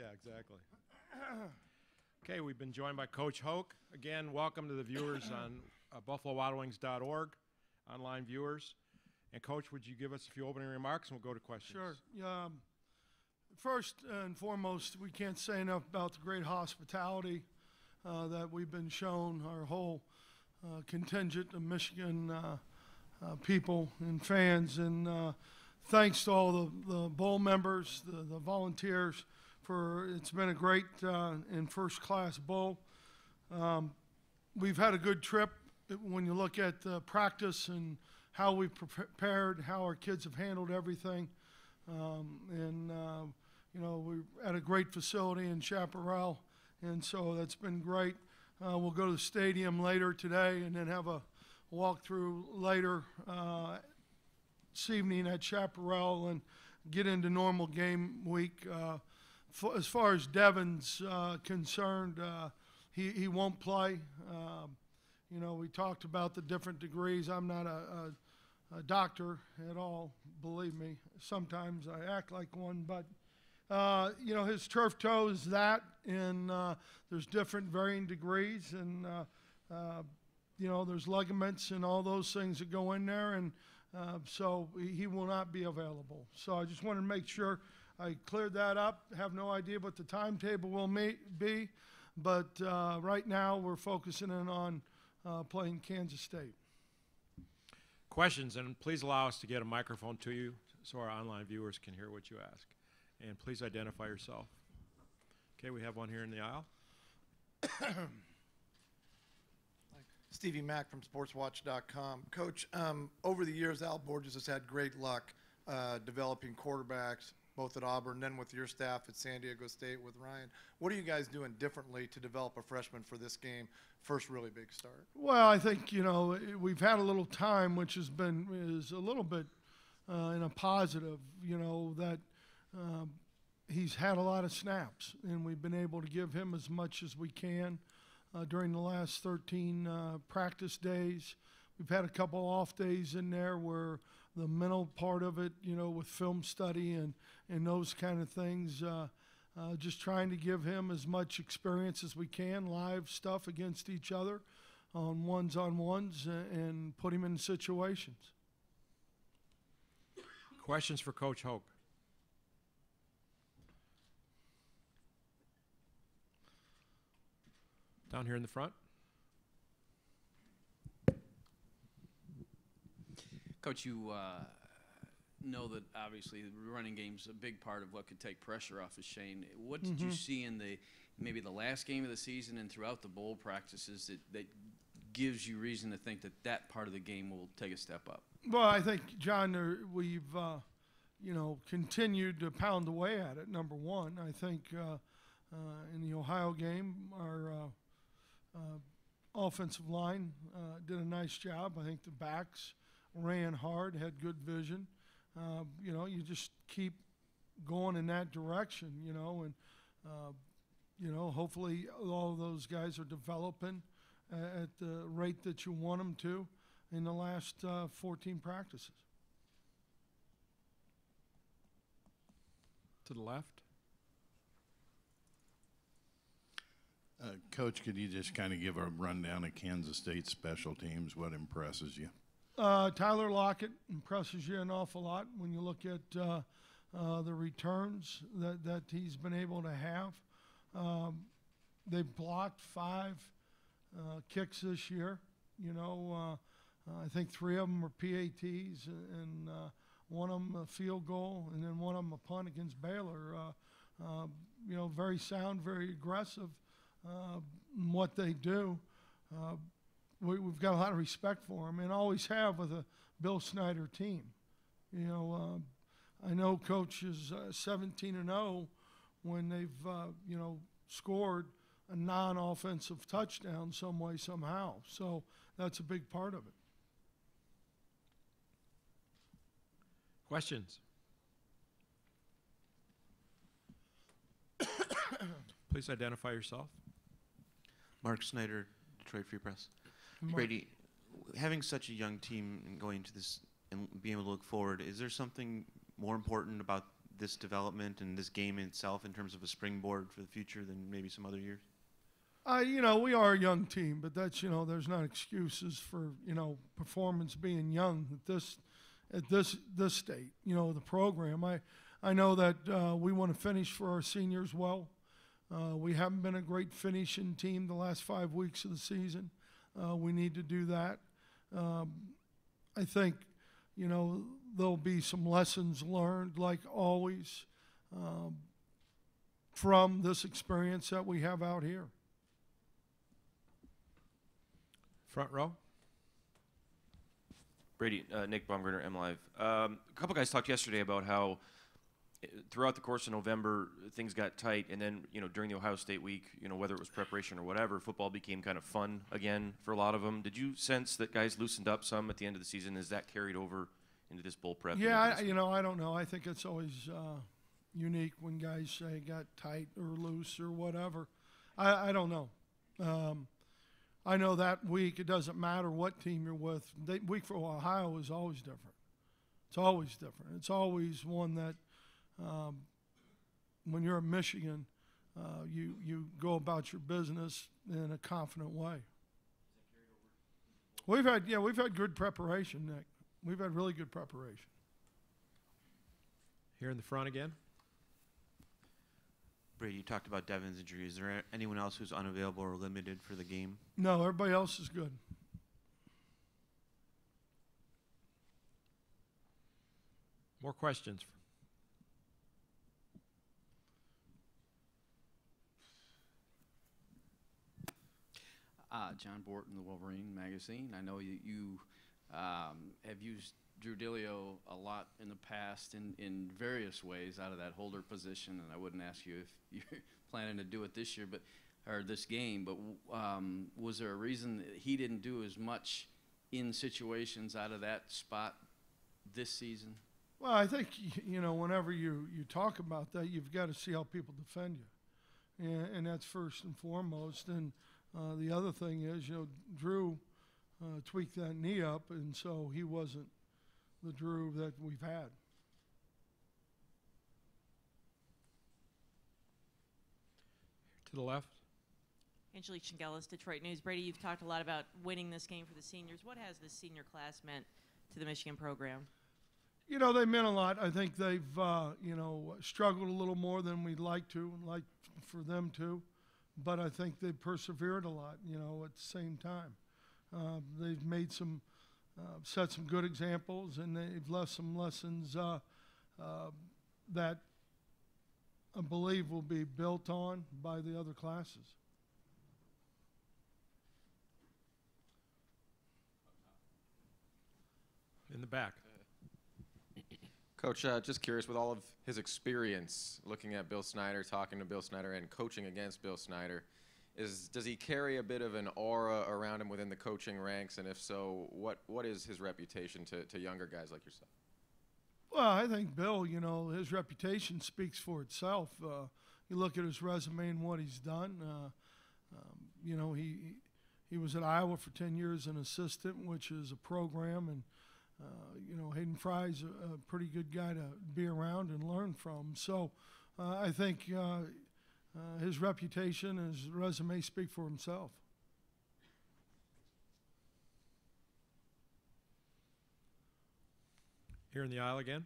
Yeah, exactly. Okay, we've been joined by Coach Hoke. Again, welcome to the viewers on BuffaloWildWings.org, online viewers. And Coach, would you give us a few opening remarks and we'll go to questions? Sure. First and foremost, we can't say enough about the great hospitality that we've been shown, our whole contingent of Michigan people and fans. And thanks to all the bowl members, the volunteers, it's been a great and first-class bowl. We've had a good trip when you look at practice and how we prepared, how our kids have handled everything. We're at a great facility in Chaparral, and so that's been great. We'll go to the stadium later today and then have a walkthrough later this evening at Chaparral and get into normal game week. As far as Devin's concerned, he won't play. We talked about the different degrees. I'm not a doctor at all, believe me. Sometimes I act like one, but his turf toe is that, and there's different varying degrees, and there's ligaments and all those things that go in there, and so he will not be available. So I just wanted to make sure I cleared that up. Have no idea what the timetable will be, but right now we're focusing in on playing Kansas State. Questions, and please allow us to get a microphone to you so our online viewers can hear what you ask. And please identify yourself. Okay, we have one here in the aisle. Stevie Mack from SportsWatch.com. Coach, over the years, Al Borges has had great luck developing quarterbacks, both at Auburn and then with your staff at San Diego State with Ryan. What are you guys doing differently to develop a freshman for this game, first really big start? Well, I think, we've had a little time, which is a little bit in a positive, that he's had a lot of snaps, and we've been able to give him as much as we can during the last 13 practice days. We've had a couple off days in there where the mental part of it, with film study and those kind of things, just trying to give him as much experience as we can, live stuff against each other on ones-on-ones, and put him in situations. Questions for Coach Hoke? Down here in the front. Coach, you know that obviously the running game's a big part of what could take pressure off of Shane. What did you see in maybe the last game of the season and throughout the bowl practices that gives you reason to think that part of the game will take a step up? Well, I think, John, we've continued to pound away at it, number one. I think in the Ohio game, our offensive line did a nice job. I think the backs ran hard, had good vision. You just keep going in that direction, and hopefully all of those guys are developing at the rate that you want them to in the last 14 practices. To the left. Coach, could you just kind of give a rundown of Kansas State special teams? What impresses you? Tyler Lockett impresses you an awful lot when you look at the returns that he's been able to have. They've blocked 5 kicks this year. I think 3 of them were PATs, and one of them a field goal, and then one of them a punt against Baylor. Very sound, very aggressive in what they do. We've got a lot of respect for them, and always have with a Bill Snyder team. I know Coach is 17-0 when they've scored a non-offensive touchdown some way, somehow. So that's a big part of it. Questions? Please identify yourself. Mark Snyder, Detroit Free Press. Mark. Brady, having such a young team and going into this and being able to look forward, is there something more important about this development and this game itself in terms of a springboard for the future than maybe some other years? We are a young team, but that's, there's not excuses for, performance being young at this state, the program. I know that we want to finish for our seniors well. We haven't been a great finishing team the last 5 weeks of the season. We need to do that. I think, there'll be some lessons learned, like always, from this experience that we have out here. Front row. Brady, Nick Baumgartner, MLive. A couple guys talked yesterday about how throughout the course of November things got tight, and then during the Ohio State week, whether it was preparation or whatever, football became kind of fun again for a lot of them. Did you sense that guys loosened up some at the end of the season? Is that carried over into this bowl prep? Yeah, I don't know. I think it's always unique when guys say it got tight or loose or whatever. I don't know. I know that week, it doesn't matter what team you're with. The week for Ohio is always different. It's always different. It's always one that when you're in Michigan, you go about your business in a confident way. We've had good preparation, Nick. We've had really good preparation. Here in the front again. Brady, you talked about Devin's injury. Is there anyone else who's unavailable or limited for the game? No, everybody else is good. More questions? John Borton, the Wolverine magazine. I know you have used Drew Dilio a lot in the past in various ways out of that holder position, and I wouldn't ask you if you're planning to do it this year, or this game, but was there a reason that he didn't do as much in situations out of that spot this season? Well, I think, whenever you talk about that, you've got to see how people defend you. And that's first and foremost. And the other thing is, Drew tweaked that knee up, and so he wasn't the Drew that we've had. To the left. Angelique Shingelis, Detroit News. Brady, you've talked a lot about winning this game for the seniors. What has this senior class meant to the Michigan program? They meant a lot. I think they've, struggled a little more than we'd like for them to. But I think they've persevered a lot, at the same time. They've made set some good examples, and they've left some lessons that I believe will be built on by the other classes. In the back. Coach, just curious, with all of his experience looking at Bill Snyder, talking to Bill Snyder, and coaching against Bill Snyder, does he carry a bit of an aura around him within the coaching ranks? And if so, what is his reputation to younger guys like yourself? Well, I think Bill, his reputation speaks for itself. You look at his resume and what he's done. He was at Iowa for 10 years an assistant, which is a program, and Hayden Fry's a pretty good guy to be around and learn from. So I think his reputation and his resume speak for himself. Here in the aisle again.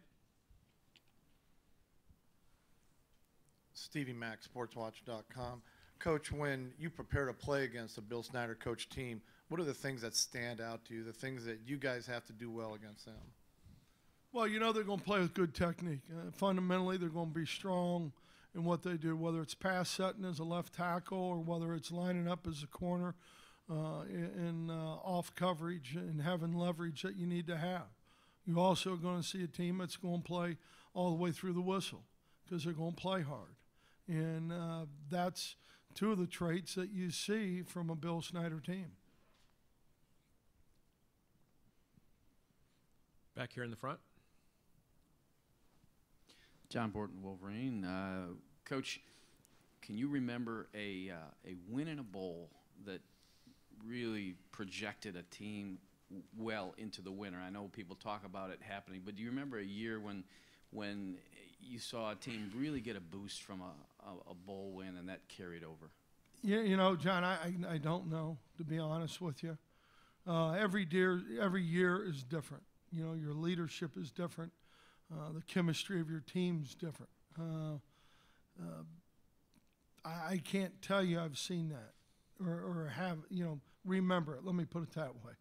Stevie Mack, SportsWatch.com. Coach, when you prepare to play against a Bill Snyder coach team, what are the things that stand out to you, the things that you guys have to do well against them? Well, they're going to play with good technique. Fundamentally, they're going to be strong in what they do, whether it's pass setting as a left tackle or whether it's lining up as a corner in off coverage and having leverage that you need to have. You're also going to see a team that's going to play all the way through the whistle because they're going to play hard. And that's two of the traits that you see from a Bill Snyder team. Back here in the front. John Borton, Wolverine. Coach, can you remember a win in a bowl that really projected a team well into the winter? I know people talk about it happening, but do you remember a year when when you saw a team really get a boost from a bowl win and that carried over? You know, John, I don't know, to be honest with you. Every year is different. You know, your leadership is different. The chemistry of your team's different. I can't tell you I've seen that or have, you know, remember it. Let me put it that way.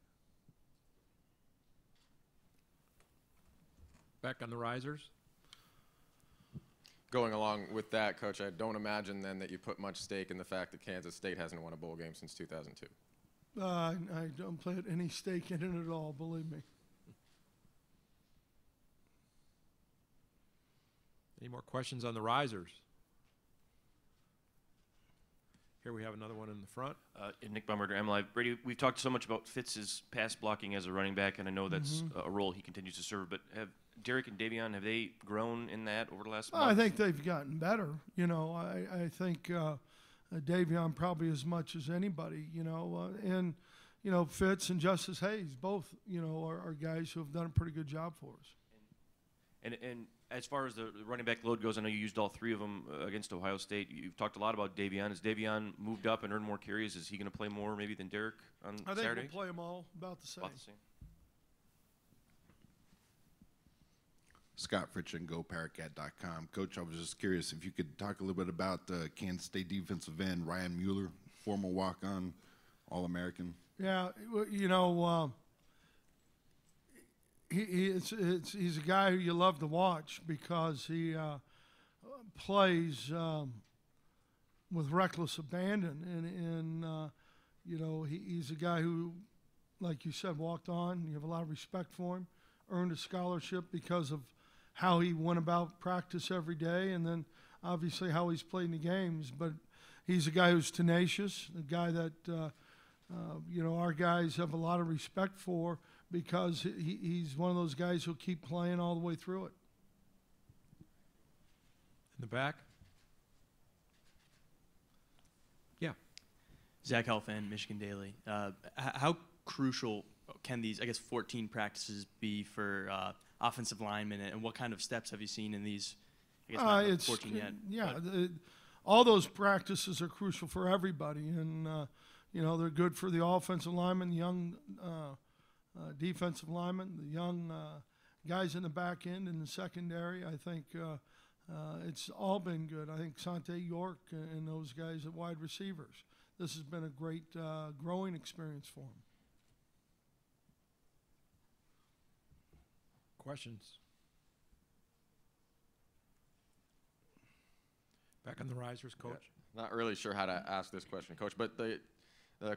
Back on the risers. Going along with that, Coach, I don't imagine then that you put much stake in the fact that Kansas State hasn't won a bowl game since 2002. I don't put any stake in it at all, believe me. Any more questions on the risers? Here we have another one in the front. Nick Baumgartner, MLive. Brady, we've talked so much about Fitz's pass blocking as a running back, and I know that's a role he continues to serve. But have Derek and Davion, have they grown in that over the last month? I think they've gotten better. You know, I think Davion probably as much as anybody, you know. And, you know, Fitz and Justice Hayes both, you know, are guys who have done a pretty good job for us. And as far as the running back load goes, I know you used all three of them against Ohio State. You've talked a lot about Davion. Has Davion moved up and earned more carries? Is he going to play more maybe than Derek on Saturday? I think we'll play them all about the same. About the same. Scott Fritchen, GoParacat.com. Coach, I was just curious if you could talk a little bit about Kansas State defensive end Ryan Mueller, former walk-on, All-American. Yeah, you know, he's a guy who you love to watch because he plays with reckless abandon, and you know, he's a guy who, like you said, walked on. You have a lot of respect for him. Earned a scholarship because of how he went about practice every day, and then obviously how he's played in the games. But he's a guy who's tenacious, a guy that you know, our guys have a lot of respect for because he's one of those guys who'll keep playing all the way through it. In the back. Yeah. Zach Helfand, Michigan Daily. How crucial can these, I guess, 14 practices be for offensive linemen, and what kind of steps have you seen in these? I guess not 14 yet. Yeah, all those practices are crucial for everybody, and you know, they're good for the offensive linemen, the young defensive linemen, the young guys in the back end and the secondary. I think it's all been good. I think Sante York and those guys at wide receivers. This has been a great growing experience for them. Questions? Back on the risers, Coach. Yeah, not really sure how to ask this question, Coach, but the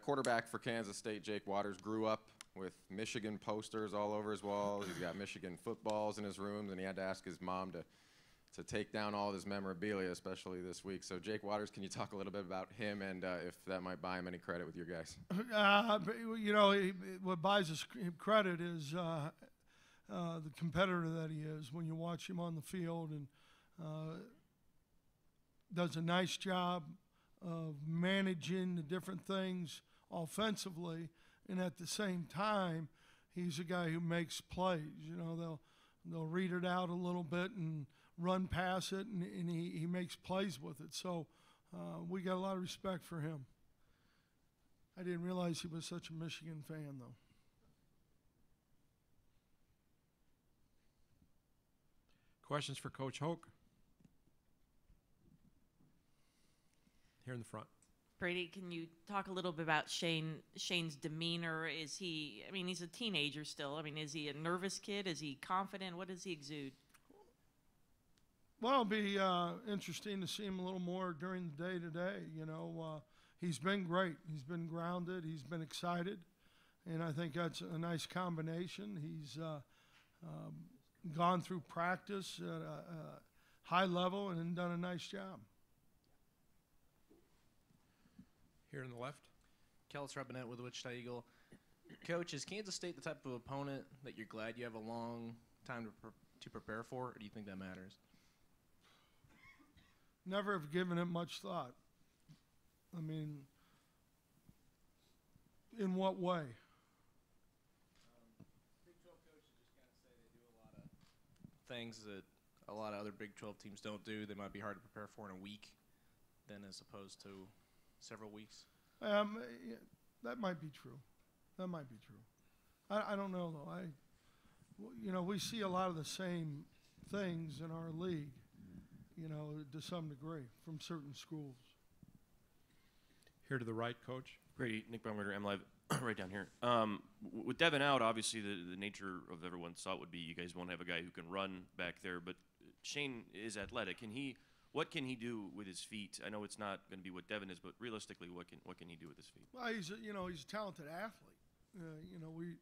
quarterback for Kansas State, Jake Waters, grew up with Michigan posters all over his walls. He's got Michigan footballs in his rooms, and he had to ask his mom to take down all of his memorabilia, especially this week. So, Jake Waters, can you talk a little bit about him and if that might buy him any credit with your guys? You know, what buys us credit is the competitor that he is. When you watch him on the field, and does a nice job of managing the different things offensively, and at the same time, he's a guy who makes plays. You know, they'll read it out a little bit and run past it, and he makes plays with it. So we got a lot of respect for him. I didn't realize he was such a Michigan fan, though. Questions for Coach Hoke? Here in the front. Brady, can you talk a little bit about Shane's demeanor? Is he, I mean, he's a teenager still. I mean, is he a nervous kid? Is he confident? What does he exude? Well, it'll be interesting to see him a little more during the day today. You know, he's been great. He's been grounded. He's been excited. And I think that's a nice combination. He's gone through practice at a high level and done a nice job. Here in the left. Kellis Robinette with the Wichita Eagle. Coach, is Kansas State the type of opponent that you're glad you have a long time to prepare for, or do you think that matters? Never have given it much thought. I mean, in what way? Big 12 coaches just kind of say they do a lot of things that a lot of other Big 12 teams don't do. They might be hard to prepare for in a week, than as opposed to several weeks. Yeah, that might be true. That might be true. I don't know though. We see a lot of the same things in our league, to some degree from certain schools. Here to the right, Coach. Brady, Nick Baumgartner, MLive, right down here. With Devin out, obviously the nature of everyone's thought would be you guys won't have a guy who can run back there, but Shane is athletic. What can he do with his feet? I know it's not going to be what Devin is, but realistically, what can he do with his feet? Well, he's a talented athlete. We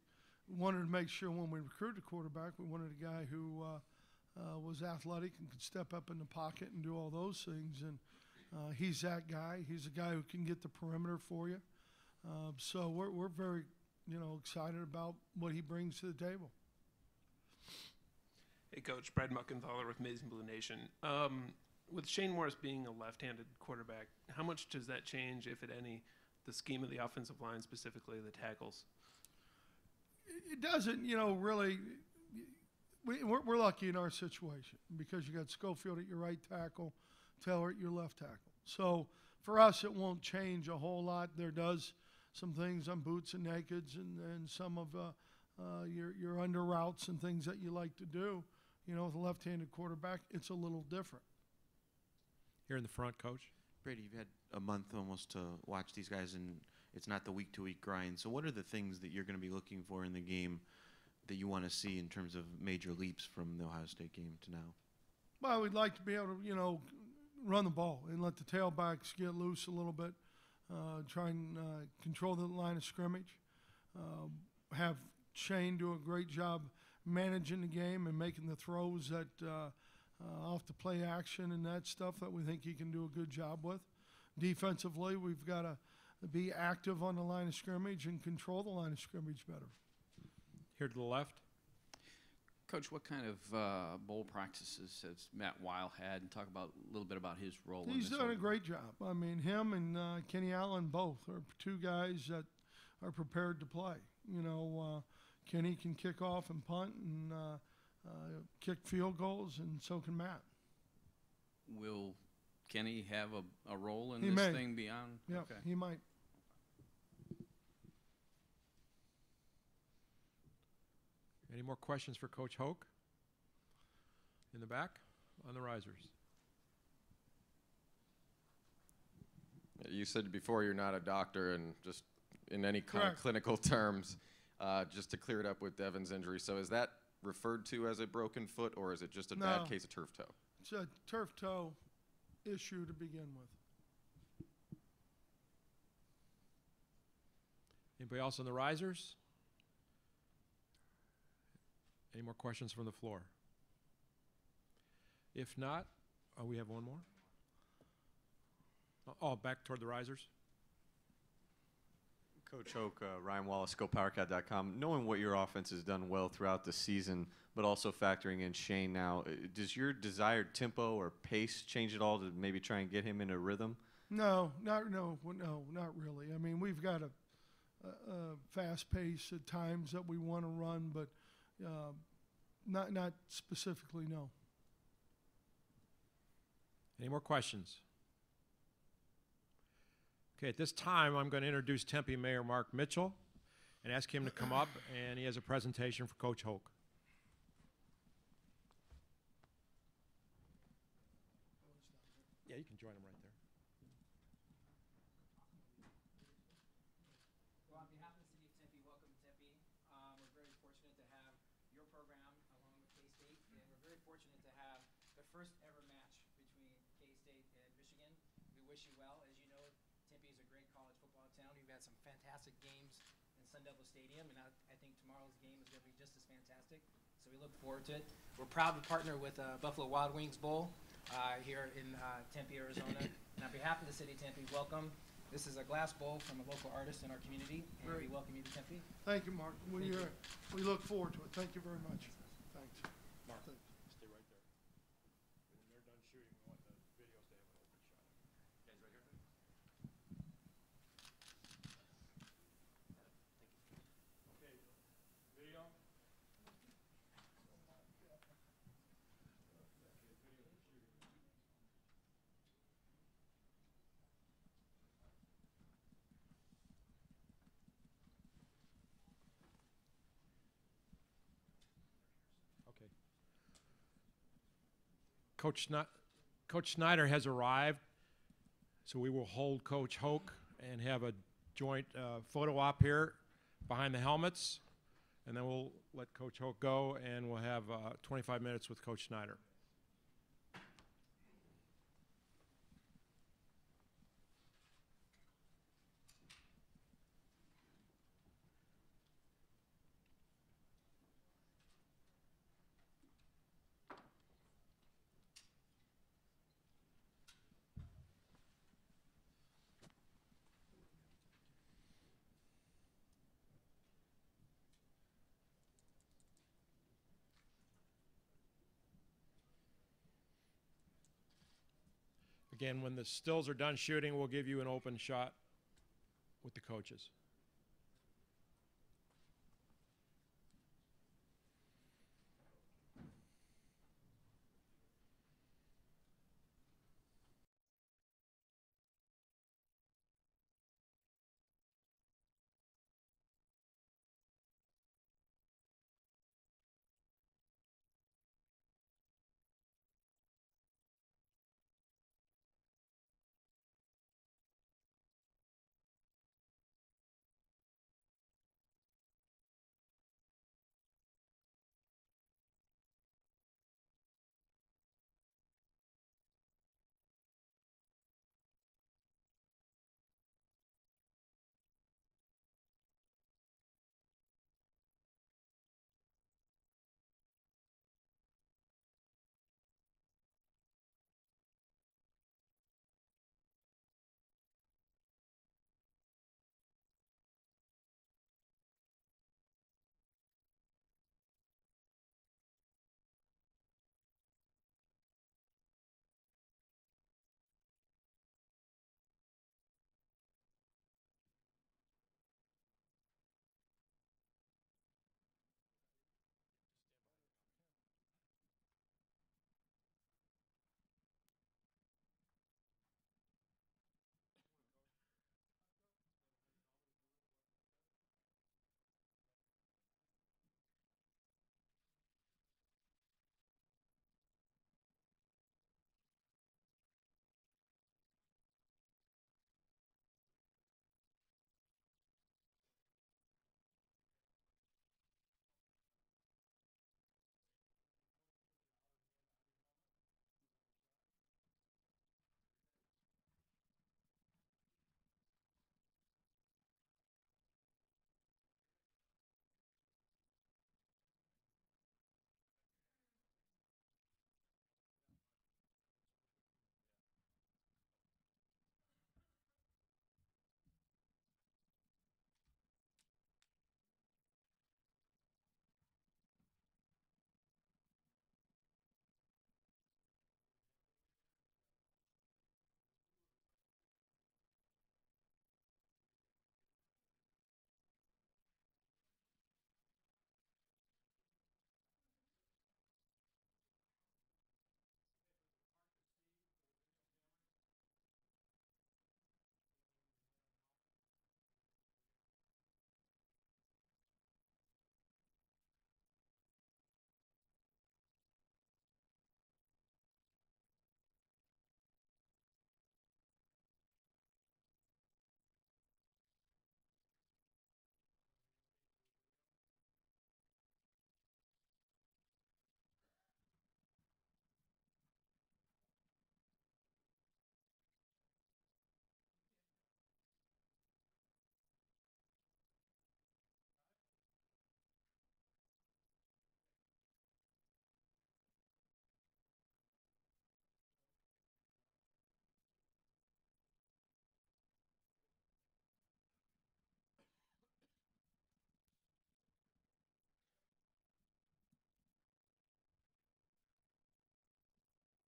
wanted to make sure when we recruited a quarterback, we wanted a guy who was athletic and could step up in the pocket and do all those things. And he's that guy. He's a guy who can get the perimeter for you. So we're very, excited about what he brings to the table. Hey, Coach. Brad Muckenthaler with Maize and Blue Nation. With Shane Morris being a left-handed quarterback, how much does that change, if at any, the scheme of the offensive line, specifically the tackles? It doesn't, really. We're lucky in our situation because you got Schofield at your right tackle, Taylor at your left tackle. So for us, it won't change a whole lot. There does some things on boots and nakeds and some of your under routes and things that you like to do. With a left-handed quarterback, it's a little different. Here in the front, Coach. Brady, you've had a month almost to watch these guys, and it's not the week-to-week grind. So what are the things that you're going to be looking for in the game that you want to see in terms of major leaps from the Ohio State game to now? Well, we'd like to be able to, run the ball and let the tailbacks get loose a little bit, try and control the line of scrimmage, have Shane do a great job managing the game and making the throws that off the play action and that stuff that we think he can do a good job with. Defensively, we've got to be active on the line of scrimmage and control the line of scrimmage better. Here to the left. Coach, what kind of bowl practices has Matt Weil had? And talk about a little bit about his role. He's done a great job. I mean, him and Kenny Allen both are two guys that are prepared to play. Kenny can kick off and punt and kick field goals, and so can Matt. Will Kenny have a role in He this may. thing beyond? Yeah, Okay. he might. Any more questions for Coach Hoke? In the back, on the risers. You said before you're not a doctor, and just in any kind of Correct. clinical terms, just to clear it up with Devin's injury. So is that referred to as a broken foot, or is it just a No. bad case of turf toe? It's a turf toe issue to begin with. Anybody else on the risers? Any more questions from the floor? If not, we have one more. Oh, back toward the risers. Coach Hoke, Ryan Wallace, GoPowerCat.com. Knowing what your offense has done well throughout the season, but also factoring in Shane now, does your desired tempo or pace change at all to maybe try and get him in a rhythm? No, not really. I mean, we've got a fast pace at times that we want to run, but not specifically, no. Any more questions? Okay, at this time, I'm going to introduce Tempe Mayor Mark Mitchell and ask him to come up, and he has a presentation for Coach Hoke. Yeah, you can join him right there. Well, on behalf of the City of Tempe, welcome to Tempe. We're very fortunate to have your program along with K-State, and we're very fortunate to have the first ever match between K-State and Michigan. We wish you well. As you know, Tempe is a great college football town. We've had some fantastic games in Sun Devil Stadium, and I think tomorrow's game is going to be just as fantastic. So we look forward to it. We're proud to partner with Buffalo Wild Wings Bowl here in Tempe, Arizona. And on behalf of the City of Tempe, welcome. This is a glass bowl from a local artist in our community, and we welcome you to Tempe. Thank you, Mark. We look forward to it. Thank you very much. Thanks. Mark, Thanks. stay right there. When they're done shooting, we want the videos to have an open shot. Guys, right here? Okay, video. Coach Snyder has arrived, so we will hold Coach Hoke and have a joint photo op here behind the helmets, and then we'll let Coach Hoke go, and we'll have 25 minutes with Coach Snyder. Again, when the stills are done shooting, we'll give you an open shot with the coaches.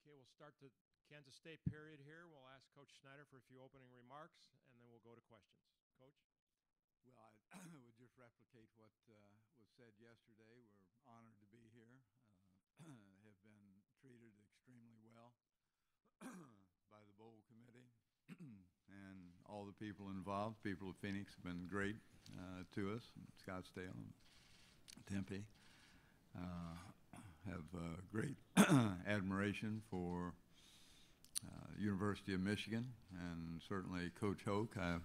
Okay, we'll start the Kansas State period here. We'll ask Coach Snyder for a few opening remarks, and then we'll go to questions. Coach? Well, I would just replicate what was said yesterday. We're honored to be here. Have been treated extremely well by the bowl committee and all the people involved. People of Phoenix have been great to us, Scottsdale and Tempe. have great admiration for University of Michigan, and certainly Coach Hoke. I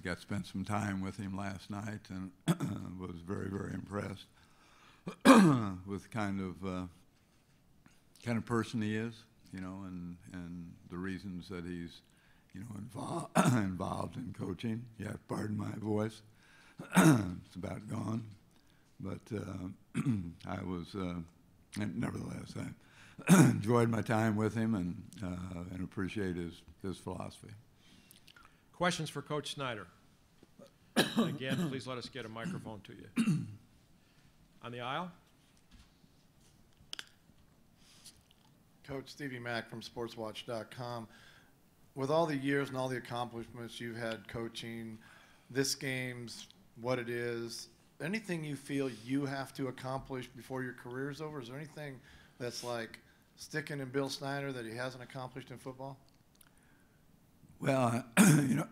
got to spend some time with him last night and was very, very impressed with kind of person he is, you know, and the reasons that he's, you know, involved in coaching. Yeah, pardon my voice. It's about gone. But I was, nevertheless, I enjoyed my time with him and appreciate his philosophy. Questions for Coach Snyder? Again, please let us get a microphone to you. On the aisle? Coach Stevie Mack from SportsWatch.com. With all the years and all the accomplishments you've had coaching, this game's what it is, anything you feel you have to accomplish before your career's over? Is there anything that's like sticking in Bill Snyder that he hasn't accomplished in football? Well, you know,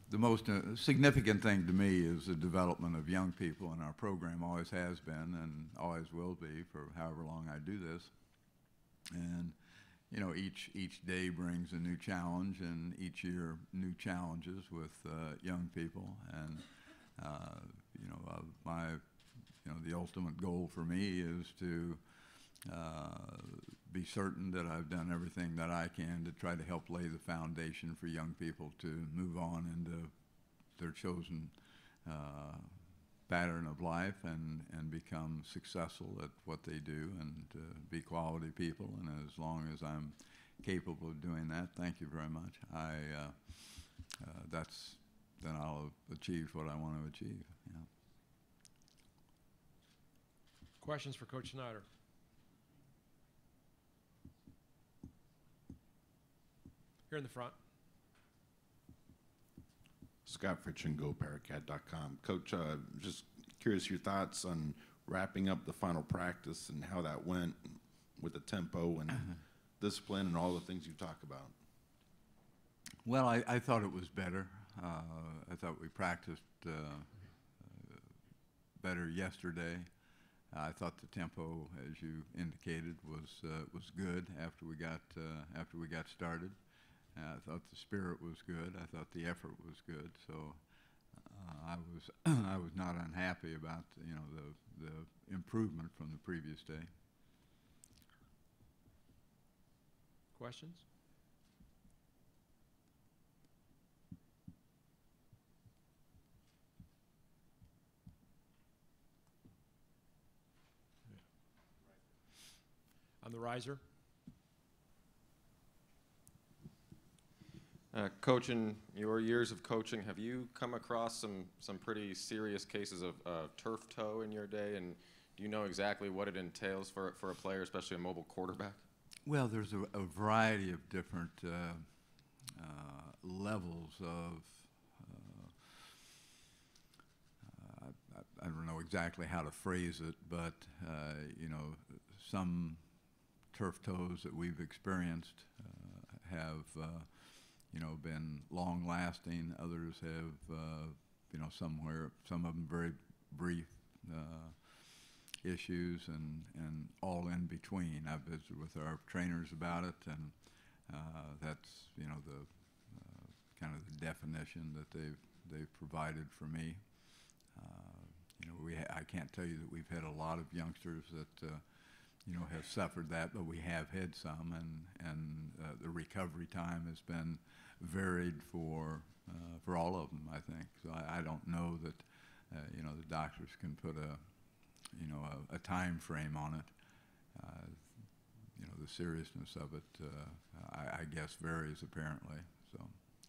the most significant thing to me is the development of young people, and our program always has been and always will be for however long I do this. And you know, each day brings a new challenge, and each year new challenges with young people. And you know, the ultimate goal for me is to be certain that I've done everything that I can to try to help lay the foundation for young people to move on into their chosen pattern of life and become successful at what they do and be quality people. And as long as I'm capable of doing that, thank you very much. Then I'll have achieved what I want to achieve. Yeah. Questions for Coach Snyder? Here in the front. Scott Fritchen, GoParacat.com. Coach, just curious your thoughts on wrapping up the final practice and how that went with the tempo and discipline and all the things you talk about. Well, I thought it was better. I thought we practiced better yesterday. I thought the tempo, as you indicated, was good after we got started. I thought the spirit was good. I thought the effort was good. So I was not unhappy about the improvement from the previous day. Questions? On the riser. Coach, in your years of coaching, have you come across some pretty serious cases of turf toe in your day? And do you know exactly what it entails for a player, especially a mobile quarterback? Well, there's a variety of different levels of, I don't know exactly how to phrase it, but, you know, some turf toes that we've experienced have, you know, been long-lasting. Others have, you know, some of them very brief issues, and all in between. I've visited with our trainers about it, and that's, you know, the kind of the definition that they've provided for me. You know, I can't tell you that we've had a lot of youngsters that you know, have suffered that, but we have had some, and the recovery time has been varied for all of them, I think. So I don't know that you know, the doctors can put a time frame on it. You know, the seriousness of it, I guess, varies apparently. So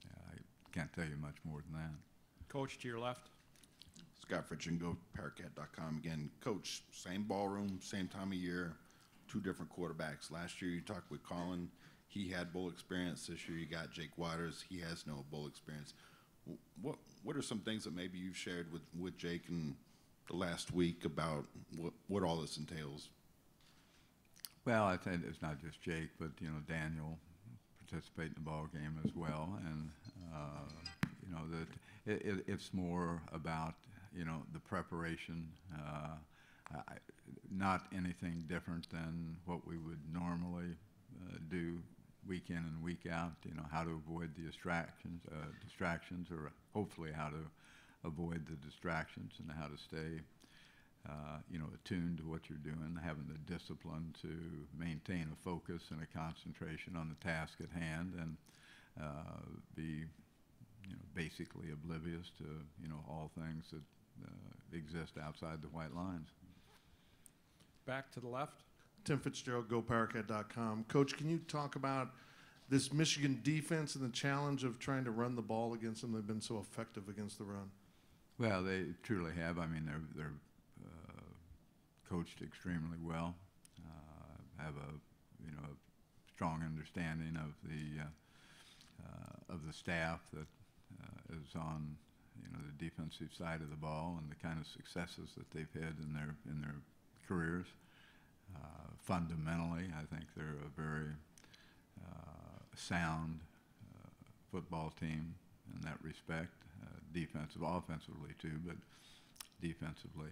yeah, I can't tell you much more than that. Coach, to your left. Scott Fritchen, GoParacat.com again. Coach, same ballroom, same time of year, two different quarterbacks. Last year you talked with Colin. He had bowl experience. This year you got Jake Waters. He has no bowl experience. What are some things that maybe you've shared with Jake in the last week about what all this entails? Well, I think it's not just Jake, but, you know, Daniel participate in the ball game as well, and you know, that it's more about, you know, the preparation not anything different than what we would normally do week in and week out. You know, how to avoid the distractions, or hopefully how to avoid the distractions, and how to stay, you know, attuned to what you're doing, having the discipline to maintain a focus and a concentration on the task at hand, and be, you know, basically oblivious to, you know, all things that exist outside the white lines. Back to the left. Tim Fitzgerald, GoPowerCat.com. Coach, can you talk about this Michigan defense and the challenge of trying to run the ball against them? They've been so effective against the run. Well, they truly have. I mean, they're coached extremely well. Have a, you know, a strong understanding of the staff that is on, you know, the defensive side of the ball, and the kind of successes that they've had in their careers. Fundamentally, I think they're a very sound football team in that respect. Offensively too, but defensively,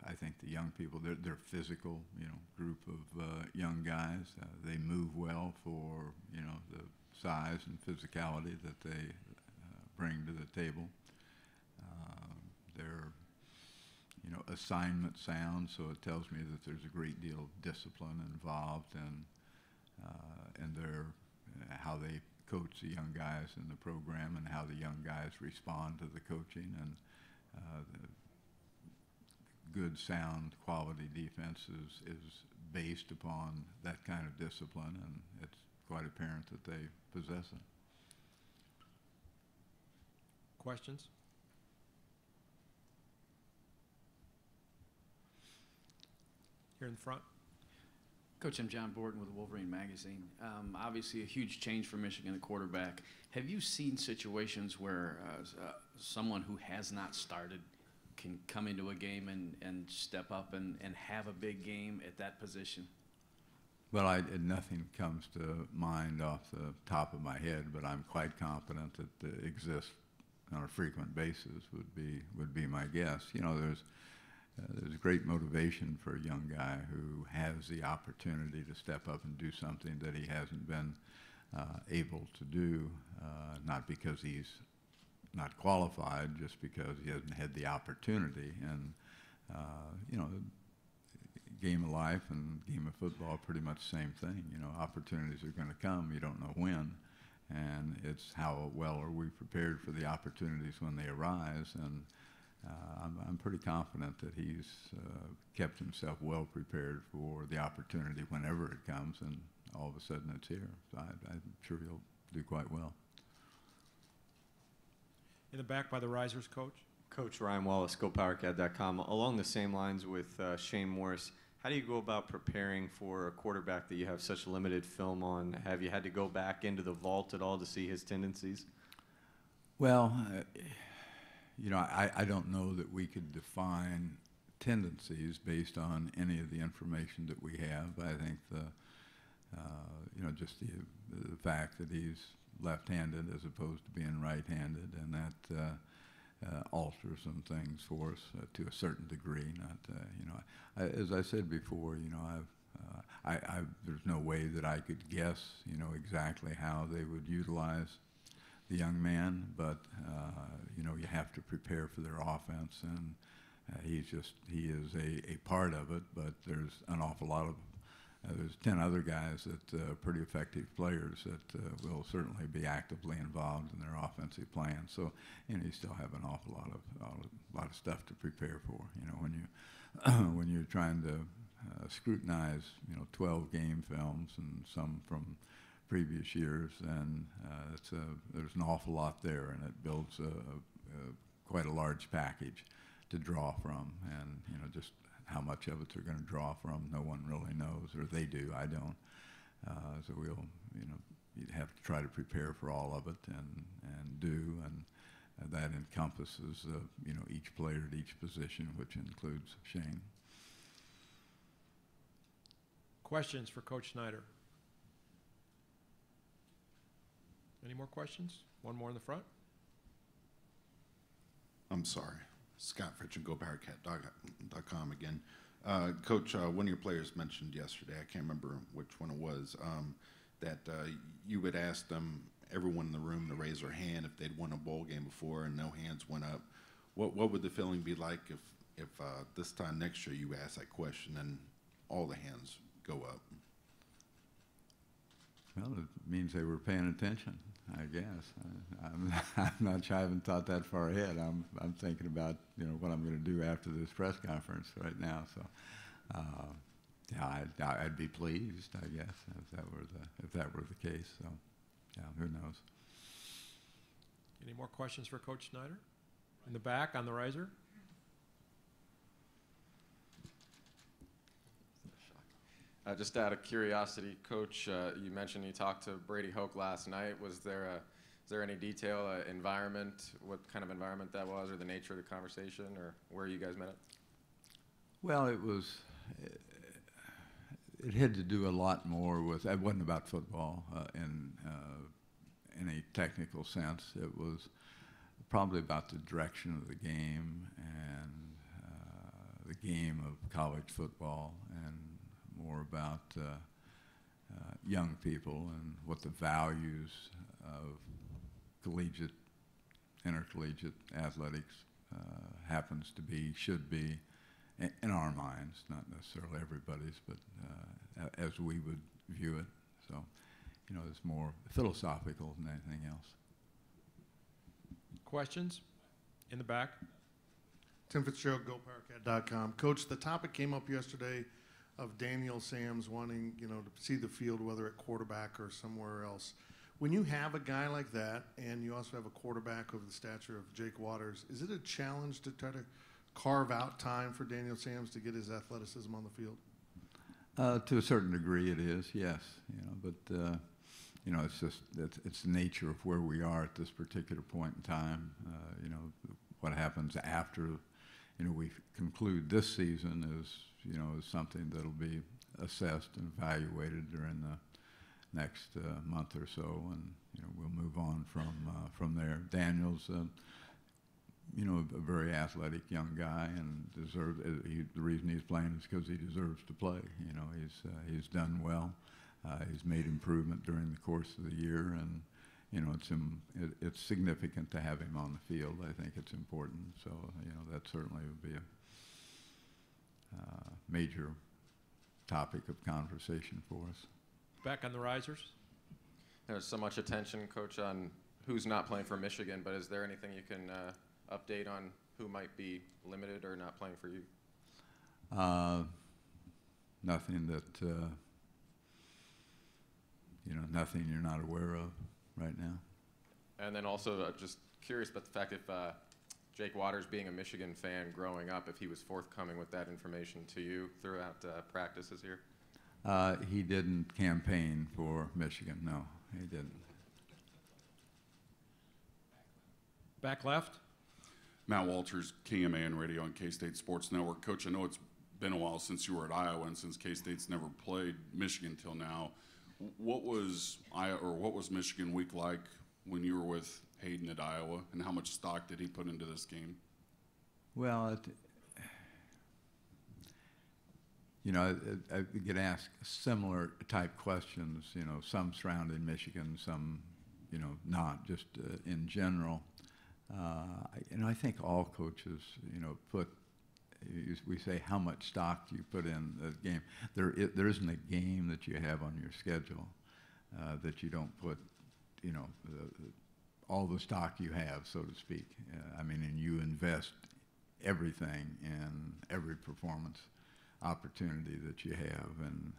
I think the young people, they're physical, you know, group of young guys. They move well for, you know, the size and physicality that they bring to the table. They're, you know, assignment sound, so it tells me that there's a great deal of discipline involved, and their how they coach the young guys in the program, and how the young guys respond to the coaching, and the good, sound, quality defense is based upon that kind of discipline, and it's quite apparent that they possess it. Questions? Here in front. Coach, I'm John Borton with Wolverine Magazine. Obviously, a huge change for Michigan at quarterback. Have you seen situations where someone who has not started can come into a game and step up and have a big game at that position? Well, nothing comes to mind off the top of my head, but I'm quite confident that it exists on a frequent basis. Would be my guess. You know, there's great motivation for a young guy who has the opportunity to step up and do something that he hasn't been able to do, not because he's not qualified, just because he hasn't had the opportunity. And, you know, game of life and game of football are pretty much the same thing. You know, opportunities are going to come. You don't know when. And it's how well are we prepared for the opportunities when they arise. And I'm pretty confident that he's kept himself well prepared for the opportunity whenever it comes, and all of a sudden it's here. So I'm sure he'll do quite well. In the back by the risers, Coach. Coach Ryan Wallace, GoPowerCat.com. Along the same lines with Shane Morris, how do you go about preparing for a quarterback that you have such limited film on? Have you had to go back into the vault at all to see his tendencies? Well, you know, I don't know that we could define tendencies based on any of the information that we have. I think you know, just the fact that he's left-handed as opposed to being right-handed, and that alters some things for us to a certain degree. Not, you know, as I said before, you know, there's no way that I could guess, you know, exactly how they would utilize the young man, but you know, you have to prepare for their offense, and he is a part of it. But there's an awful lot of there's 10 other guys that are pretty effective players that will certainly be actively involved in their offensive plan. So, you know, you still have an awful lot of stuff to prepare for. You know, when you when you're trying to scrutinize, you know, 12 game films and some from previous years, and there's an awful lot there, and it builds quite a large package to draw from. And, you know, just how much of it they're going to draw from, no one really knows, or they do, I don't. So we'll, you know, you'd have to try to prepare for all of it, and do, and that encompasses, you know, each player at each position, which includes Shane. Questions for Coach Snyder? Any more questions? One more in the front. I'm sorry. Scott Fritchen, GoPowerCat.com again. Coach, one of your players mentioned yesterday, I can't remember which one it was, that you would ask them, everyone in the room, to raise their hand if they'd won a bowl game before and no hands went up. What would the feeling be like if this time next year you ask that question and all the hands go up? Well, it means they were paying attention, I guess. I'm not sure. I haven't thought that far ahead. I'm thinking about what I'm going to do after this press conference right now. So, yeah, I'd be pleased, I guess, if that were the case. So, yeah, who knows? Any more questions for Coach Snyder? In the back on the riser. Just out of curiosity, Coach, you mentioned you talked to Brady Hoke last night. Is there any detail, environment, what kind of environment that was, or the nature of the conversation, or where you guys met it? Well, it had to do a lot more with, it wasn't about football in any technical sense. It was probably about the direction of the game and the game of college football, and more about young people and what the values of collegiate, intercollegiate athletics happens to be, should be, in our minds, not necessarily everybody's, but as we would view it. So, it's more philosophical than anything else. Questions? In the back. Tim Fitzgerald, GoPowerCat.com. Coach, the topic came up yesterday of Daniel Sams wanting, to see the field, whether at quarterback or somewhere else. When you have a guy like that, and you also have a quarterback of the stature of Jake Waters, is it a challenge to try to carve out time for Daniel Sams to get his athleticism on the field? To a certain degree, it is, yes. But it's just it's the nature of where we are at this particular point in time. What happens after, we conclude this season is something that'll be assessed and evaluated during the next month or so, and we'll move on from there. Daniel's a very athletic young guy, and the reason he's playing is because he deserves to play. He's done well. He's made improvement during the course of the year, and it's significant to have him on the field. I think it's important. So that certainly would be a major topic of conversation for us. Back on the risers. There's so much attention, Coach, on who's not playing for Michigan, but is there anything you can update on who might be limited or not playing for you? Nothing that, nothing you're not aware of right now. And then also just curious about the fact if Jake Waters, being a Michigan fan growing up, if he was forthcoming with that information to you throughout practices here? He didn't campaign for Michigan, no, he didn't. Back left. Matt Walters, KMAN Radio on K-State Sports Network. Coach, I know it's been a while since you were at Iowa and since K-State's never played Michigan till now. What was Michigan week like when you were with Hayden at Iowa, and how much stock did he put into this game? Well, I get asked similar type questions, some surrounding Michigan, some, not, just in general. I think all coaches, we say how much stock do you put in the game. There isn't a game that you have on your schedule that you don't put, all the stock you have, so to speak. And you invest everything in every performance opportunity that you have, and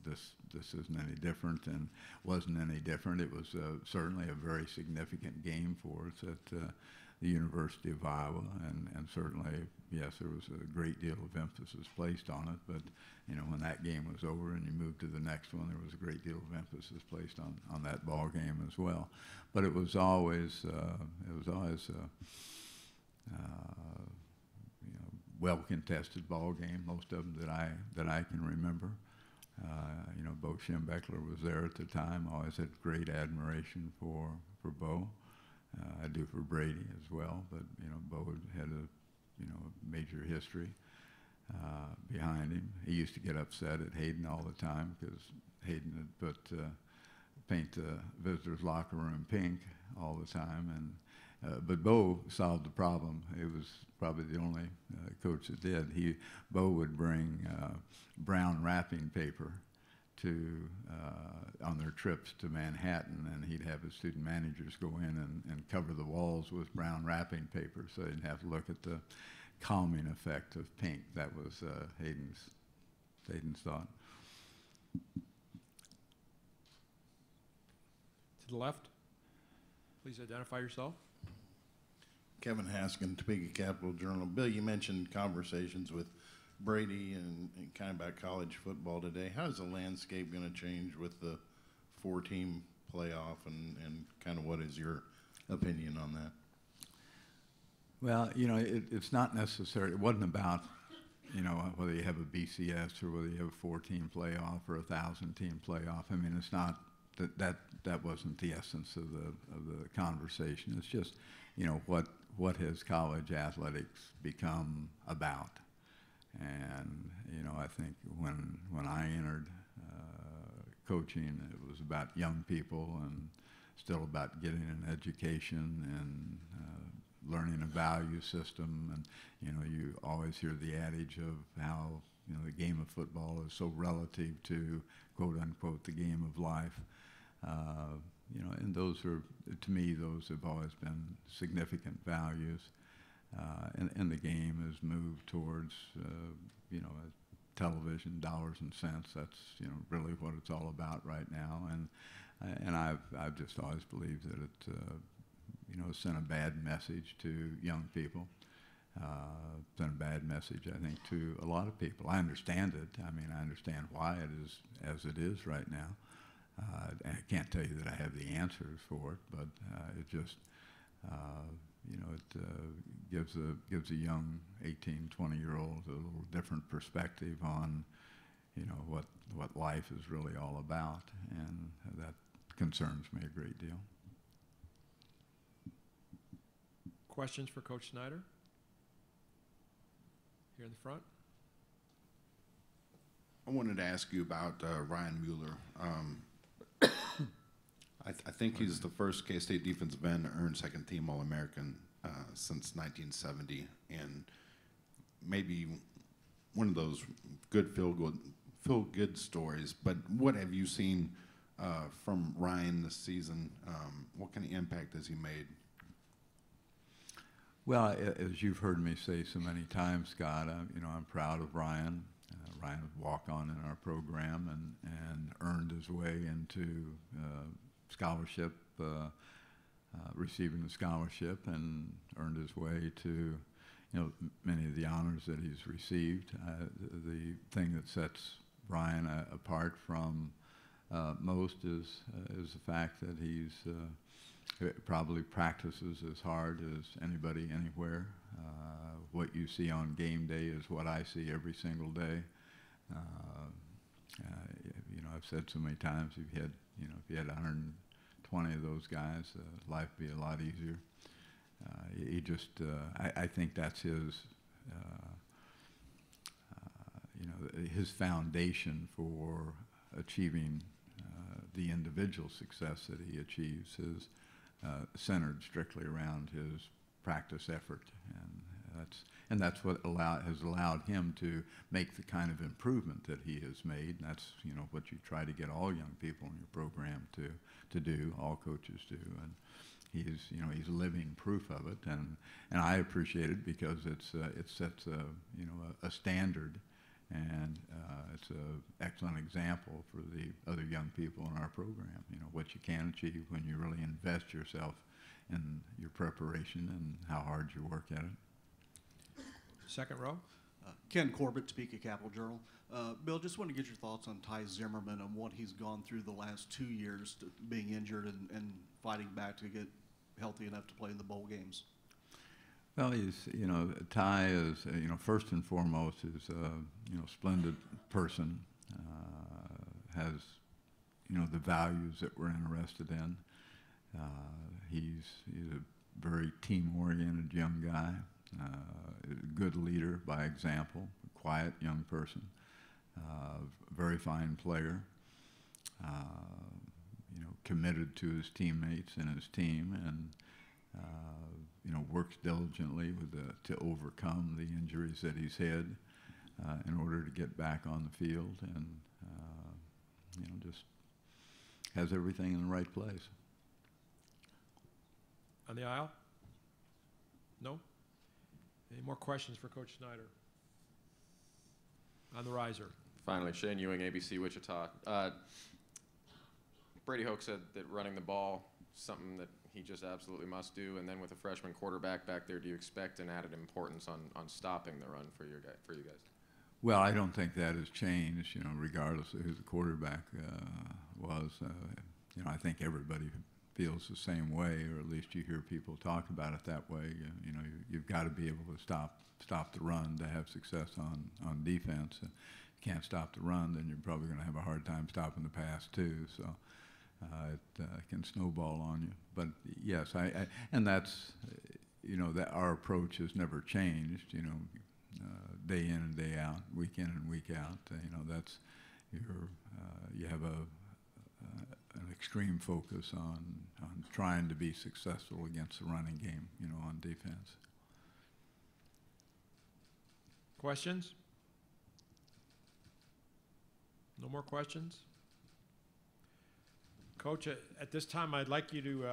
this isn't any different, and wasn't any different. It was certainly a very significant game for us at the University of Iowa, and certainly, yes, there was a great deal of emphasis placed on it, but when that game was over and you moved to the next one, there was a great deal of emphasis placed on that ball game as well. But it was always well contested ball game, most of them that I can remember. Bo Schembechler was there at the time. I always had great admiration for Bo. I do for Brady as well, but Bo had a major history behind him. He used to get upset at Hayden all the time because Hayden had paint the visitors' locker room pink all the time, but Bo solved the problem. It was probably the only coach that did. Bo would bring brown wrapping paper on their trips to Manhattan, and he'd have his student managers go in and cover the walls with brown wrapping paper so they didn't have to look at the calming effect of pink. That was Hayden's thought. To the left, please identify yourself. Kevin Haskin, Topeka Capital Journal. Bill, you mentioned conversations with Brady and kind of about college football today. How is the landscape going to change with the 4-team playoff, and kind of what is your opinion on that? Well, it's not necessary. It wasn't about, whether you have a BCS or whether you have a 4-team playoff or a 1,000-team playoff. I mean, it's not that wasn't the essence of the conversation. It's just, what has college athletics become about? And I think when I entered coaching, it was about young people and still about getting an education and learning a value system. And you always hear the adage of how the game of football is so relative to quote unquote the game of life. And those are, to me, those have always been significant values. And the game has moved towards, television, dollars and cents. That's, really what it's all about right now. And I've just always believed that it, sent a bad message to young people. Sent a bad message, I think, to a lot of people. I understand it. I mean, I understand why it is as it is right now. I can't tell you that I have the answers for it, but it just, it gives a young 18, 20-year-old a little different perspective on, what life is really all about, and that concerns me a great deal. Questions for Coach Snyder? Here in the front. I wanted to ask you about Ryan Mueller. I think he's the first K-State defensive end to earn second-team All-American since 1970, and maybe one of those good feel-good stories. But what have you seen from Ryan this season? What kind of impact has he made? Well, as you've heard me say so many times, Scott, I'm proud of Ryan. Ryan was walk-on in our program and earned his way into scholarship, receiving a scholarship, and earned his way to, many of the honors that he's received. The thing that sets Ryan apart from most is the fact that he's probably practices as hard as anybody anywhere. What you see on game day is what I see every single day. I've said so many times, if you had 120 of those guys, life would be a lot easier. I think that's his foundation for achieving the individual success that he achieves is centered strictly around his practice effort, and that's what has allowed him to make the kind of improvement that he has made. And that's what you try to get all young people in your program to do. All coaches do, and he's living proof of it, and I appreciate it because it sets a standard, and it's an excellent example for the other young people in our program. What you can achieve when you really invest yourself in your preparation and how hard you work at it. Second row. Ken Corbett, Topeka Capital Journal. Bill, just want to get your thoughts on Ty Zimmerman and what he's gone through the last 2 years, being injured and fighting back to get healthy enough to play in the bowl games. Well, Ty is, first and foremost, is a splendid person, has, the values that we're interested in. He's a very team-oriented young guy. Good leader by example, quiet young person, very fine player, committed to his teammates and his team, and works diligently to overcome the injuries that he's had in order to get back on the field, and just has everything in the right place. On the aisle? No? Any more questions for Coach Snyder? On the riser. Finally, Shane Ewing, ABC Wichita. Brady Hoke said that running the ball is something that he just absolutely must do, and then with a freshman quarterback back there, do you expect an added importance on stopping the run for you guys? Well, I don't think that has changed, regardless of who the quarterback was. I think everybody feels the same way, or at least you hear people talk about it that way. You've got to be able to stop the run to have success on defense. If you can't stop the run, then you're probably going to have a hard time stopping the pass too. So it can snowball on you. But yes, and that's that our approach has never changed. Day in and day out, week in and week out. That's you have an extreme focus on trying to be successful against the running game, on defense. Questions? No more questions? Coach, at this time, I'd like you to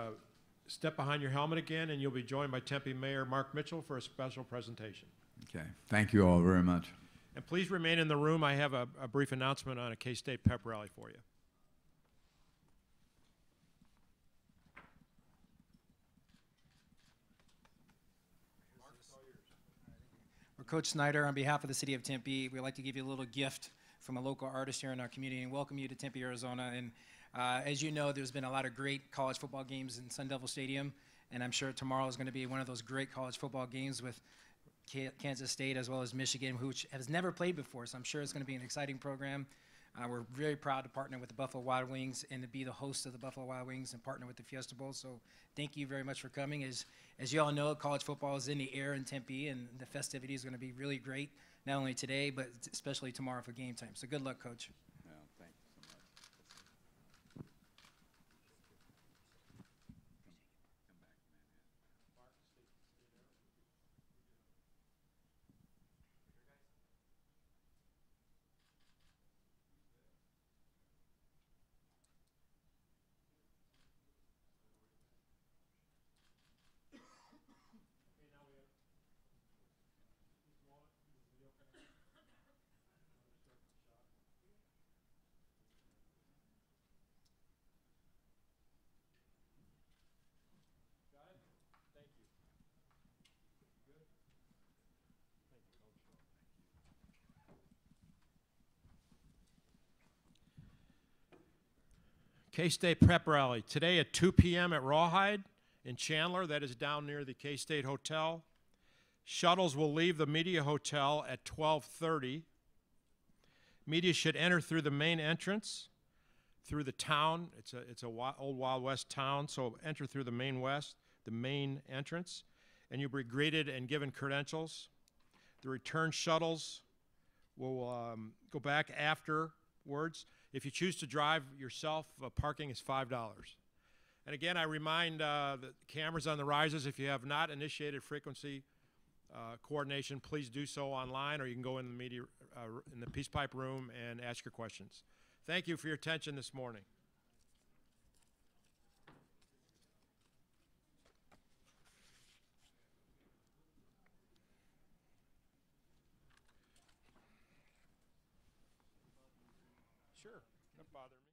step behind your helmet again, and you'll be joined by Tempe Mayor Mark Mitchell for a special presentation. Okay. Thank you all very much. And please remain in the room. I have a brief announcement on a K-State pep rally for you. We're Coach Snyder. On behalf of the city of Tempe, we'd like to give you a little gift from a local artist here in our community and welcome you to Tempe, Arizona. And as you know, there's been a lot of great college football games in Sun Devil Stadium, and I'm sure tomorrow is going to be one of those great college football games with Kansas State as well as Michigan, which has never played before, so I'm sure it's going to be an exciting program. We're very proud to partner with the Buffalo Wild Wings and to be the host of the Buffalo Wild Wings and partner with the Fiesta Bowl, so thank you very much for coming. As you all know, college football is in the air in Tempe, and the festivities are going to be really great, not only today, but especially tomorrow for game time. So good luck, Coach. Well, thank you so much. K-State Prep Rally, today at 2 p.m. at Rawhide in Chandler. That is down near the K-State Hotel. Shuttles will leave the Media Hotel at 12:30. Media should enter through the main entrance, through the town. It's a old Wild West town, so enter through the main entrance, and you'll be greeted and given credentials. The return shuttles will go back afterwards. If you choose to drive yourself, parking is $5. And again, I remind the cameras on the risers, if you have not initiated frequency coordination, please do so online, or you can go in the media in the Peace Pipe room and ask your questions. Thank you for your attention this morning. Sure, that bothered me.